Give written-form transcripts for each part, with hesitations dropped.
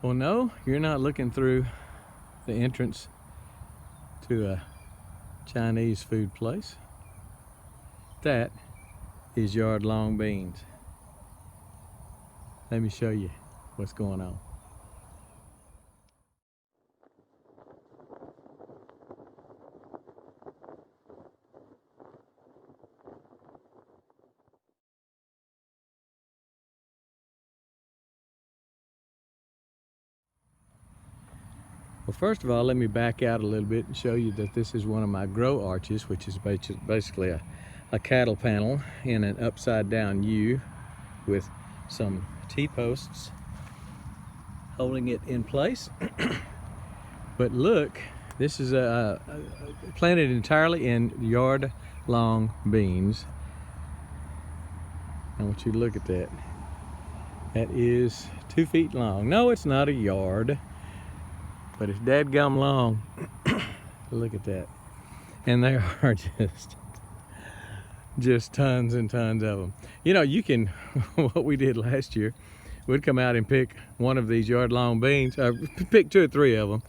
Well, no, you're not looking through the entrance to a Chinese food place. That is yard-long beans. Let me show you what's going on. Well, first of all, let me back out a little bit and show you that this is one of my grow arches, which is basically a cattle panel in an upside down U with some T-posts holding it in place. But look, this is planted entirely in yard-long beans. I want you to look at that. That is 2 feet long. No, it's not a yard, but it's dadgum long. Look at that. And there are just tons and tons of them. You know, you can, what we did last year, we'd come out and pick one of these yard-long beans, pick 2 or 3 of them,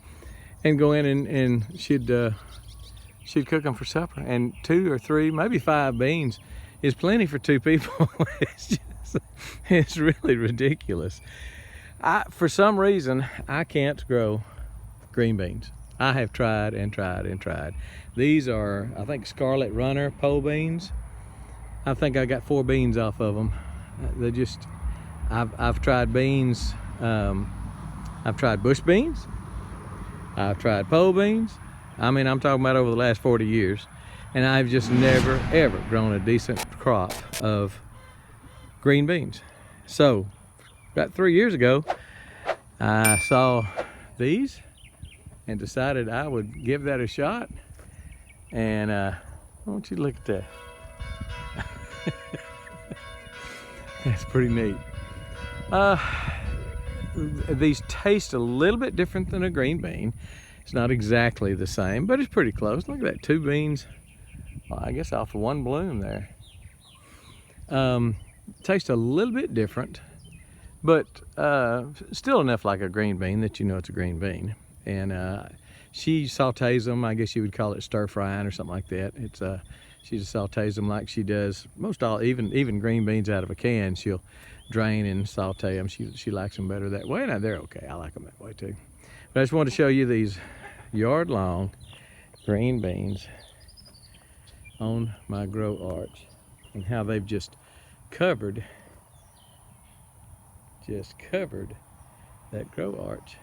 and go in and she'd cook them for supper. And 2 or 3, maybe 5 beans is plenty for 2 people. It's really ridiculous. For some reason, I can't grow green beans. I have tried and tried and tried. These are, I think, Scarlet Runner pole beans. I think I got 4 beans off of them. They just, I've tried beans. I've tried bush beans. I've tried pole beans. I mean, I'm talking about over the last 40 years. And I've just never, ever grown a decent crop of green beans. So, about 3 years ago, I saw these and decided I would give that a shot. And I want you to look at that. That's pretty neat. These taste a little bit different than a green bean. It's not exactly the same, but it's pretty close. Look at that, 2 beans, well, I guess off of 1 bloom there. Tastes a little bit different, but still enough like a green bean that you know it's a green bean. And she sautés them. I guess you would call it stir frying or something like that. It's she just sautés them like she does most all, even green beans out of a can. She'll drain and sauté them. She likes them better that way. Now they're okay. I like them that way too. But I just want to show you these yard-long green beans on my grow arch and how they've just covered that grow arch.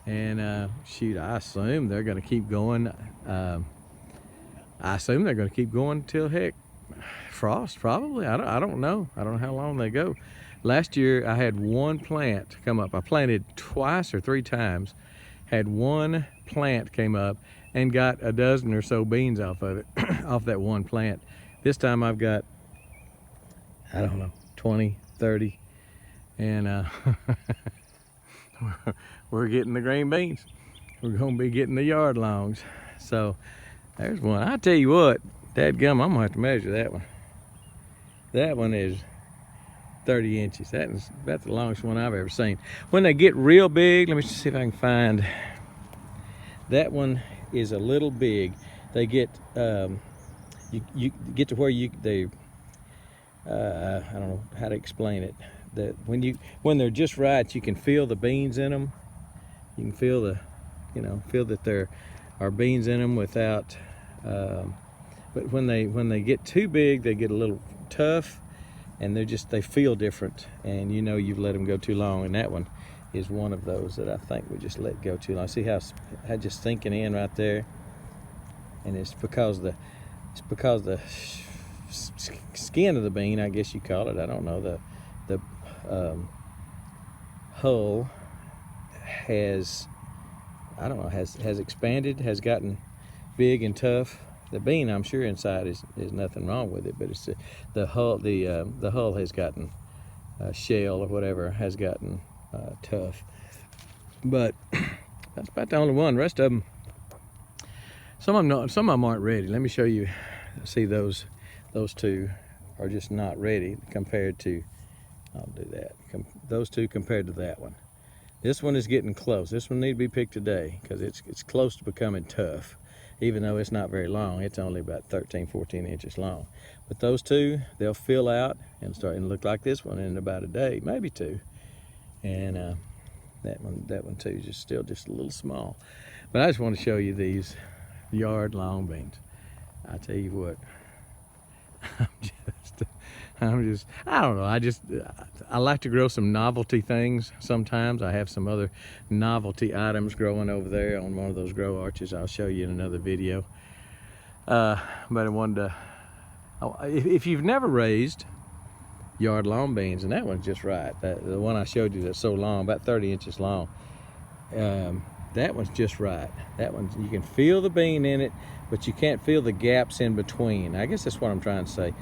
And shoot, I assume they're going to keep going. I assume they're going to keep going till heck, frost probably. I don't know. I don't know how long they go. Last year I had 1 plant come up. I planted twice or 3 times. Had 1 plant came up and got a dozen or so beans off of it, off that 1 plant. This time I've got, I don't know, 20, 30, and we're getting the green beans. We're gonna be getting the yard longs. So there's one. I tell you what, dadgum, I'm gonna have to measure that one. That one is 30 inches. That's the longest one I've ever seen. When they get real big, let me see if I can find. That one is a little big. They get, you get to where I don't know how to explain it. That when they're just right, you can feel the beans in them. You can feel feel that there are beans in them without. But when they get too big, they get a little tough, and they feel different. And you know you've let them go too long. And that one is one of those that I think we just let go too long. See how just sinking in right there, and it's because the skin of the bean, I guess you call it. I don't know, the hull has expanded, has gotten big and tough. The bean, I'm sure inside is nothing wrong with it, but it's the hull has gotten shell or whatever has gotten tough. But that's about the only one. The rest of them, some of them aren't ready. Let me show you. See, those 2 are just not ready compared to. I'll do that. Those 2 compared to that one. This one is getting close. This one needs to be picked today because it's close to becoming tough. Even though it's not very long, it's only about 13, 14 inches long. But those two, they'll fill out and start to look like this one in about a day, maybe two. And that one too is still just a little small. But I just want to show you these yard long beans. I tell you what, I don't know. I like to grow some novelty things sometimes. I have some other novelty items growing over there on one of those grow arches. I'll show you in another video. But I wanted to, if you've never raised yard long beans, and that one's just right. The one I showed you that's so long, about 30 inches long, that one's just right. That one, you can feel the bean in it, but you can't feel the gaps in between. I guess that's what I'm trying to say.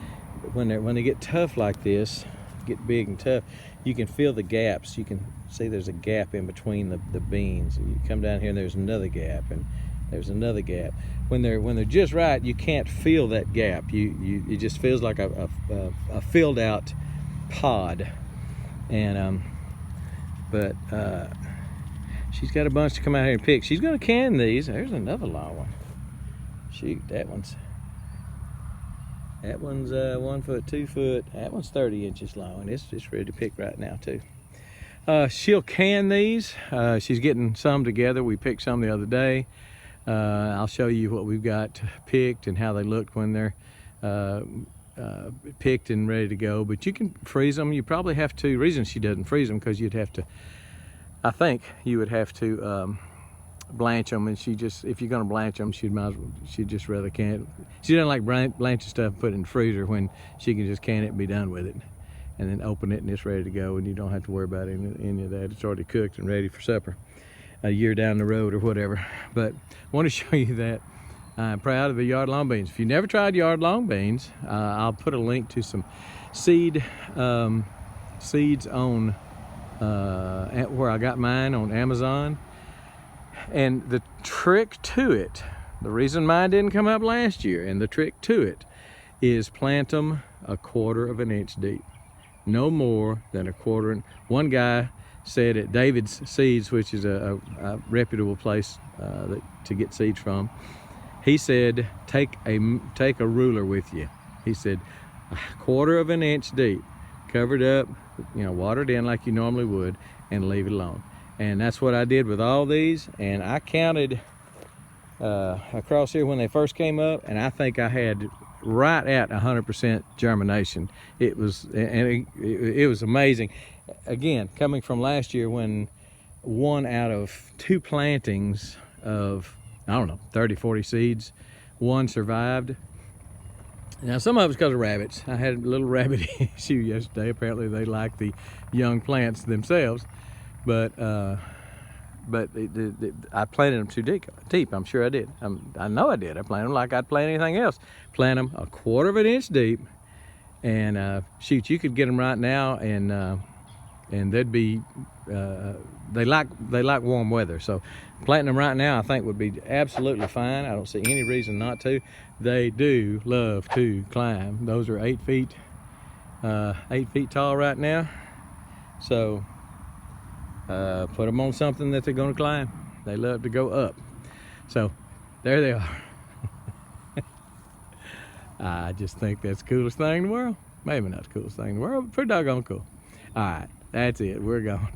When they get tough like this, get big and tough, you can feel the gaps. You can see there's a gap in between the beans. You come down here and there's another gap, and there's another gap. When they're just right, you can't feel that gap. It just feels like a filled out pod. And she's got a bunch to come out here and pick. She's gonna can these. There's another long one. Shoot, that one's 1 foot, 2 foot. That one's 30 inches long, and it's just ready to pick right now too. She'll can these. She's getting some together. We picked some the other day. I'll show you what we've got picked and how they look when they're picked and ready to go. But you can freeze them. You probably have to. The reason she doesn't freeze them because you'd have to, I think you would have to blanch them, and if you're going to blanch them, she'd just rather can it. She doesn't like blanching stuff and put it in the freezer when she can just can it and be done with it, and then open it and it's ready to go, and you don't have to worry about any of that. It's already cooked and ready for supper a year down the road or whatever. But I want to show you that I'm proud of the yard long beans. If you never tried yard long beans, I'll put a link to some seeds on where I got mine on Amazon. And the trick to it, the reason mine didn't come up last year, and the trick to it is plant them 1/4 of an inch deep. No more than 1/4. One guy said at David's Seeds, which is a reputable place to get seeds from, he said, take a ruler with you. He said 1/4 of an inch deep, covered up, watered in like you normally would, and leave it alone. And that's what I did with all these. And I counted across here when they first came up, and I think I had right at 100% germination. It was amazing. Again, coming from last year when 1 out of 2 plantings of, I don't know, 30, 40 seeds, 1 survived. Now some of it's because of rabbits. I had a little rabbit issue yesterday. Apparently they like the young plants themselves. But I planted them too deep. I'm sure I did. I know I did. I planted them like I'd plant anything else. Plant them 1/4 of an inch deep, and shoot, you could get them right now, and they'd be. They like warm weather, so planting them right now I think would be absolutely fine. I don't see any reason not to. They do love to climb. Those are 8 feet tall right now, so. Put them on something that they're going to climb. They love to go up. So there they are. I just think that's the coolest thing in the world. Maybe not the coolest thing in the world, but pretty doggone cool. All right, that's it. We're gone.